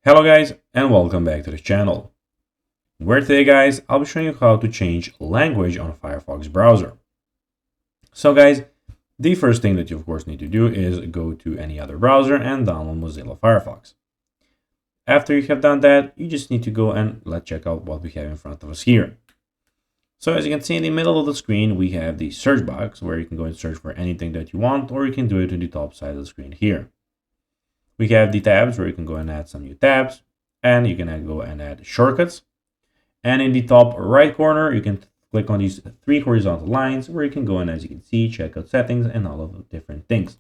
Hello guys and welcome back to the channel, where today guys I'll be showing you how to change language on a Firefox browser. So guys, the first thing that you of course need to do is go to any other browser and download Mozilla Firefox. After you have done that, you just need to go and let's check out what we have in front of us here. So as you can see in the middle of the screen, we have the search box where you can go and search for anything that you want, or you can do it on the top side of the screen here. We have the tabs where you can go and add some new tabs, and you can go and add shortcuts. And in the top right corner, you can click on these three horizontal lines where you can go and, as you can see, check out settings and all of the different things.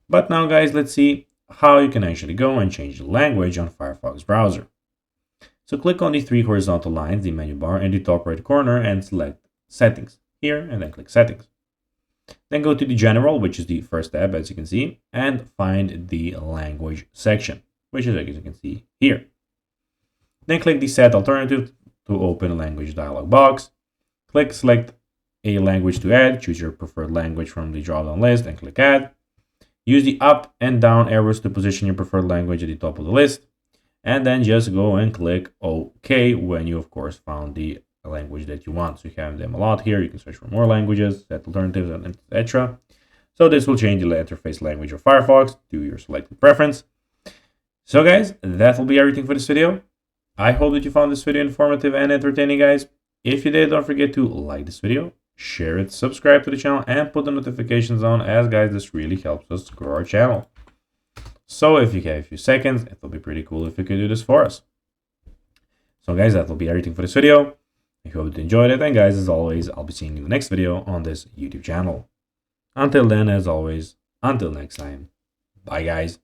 But now guys, let's see how you can actually go and change the language on Firefox browser. So click on the three horizontal lines, the menu bar in the top right corner, and select settings here, and then click settings. Then go to the general, which is the first tab, as you can see, and find the language section, which is, as you can see here. Then click the set alternative to open a language dialog box. Click select a language to add, choose your preferred language from the drop down list and click add. Use the up and down arrows to position your preferred language at the top of the list. And then just go and click OK when you of course found the language that you want. So you have them a lot here. You can search for more languages, set alternatives, and etc. So this will change the interface language of Firefox to your selected preference. So guys, that will be everything for this video. I hope that you found this video informative and entertaining, guys. If you did, don't forget to like this video, share it, subscribe to the channel, and put the notifications on, as guys, this really helps us grow our channel. So if you have a few seconds, it will be pretty cool if you could do this for us. So guys, that will be everything for this video. I hope you enjoyed it, and guys, as always, I'll be seeing you in the next video on this YouTube channel. Until then, as always, until next time, bye guys.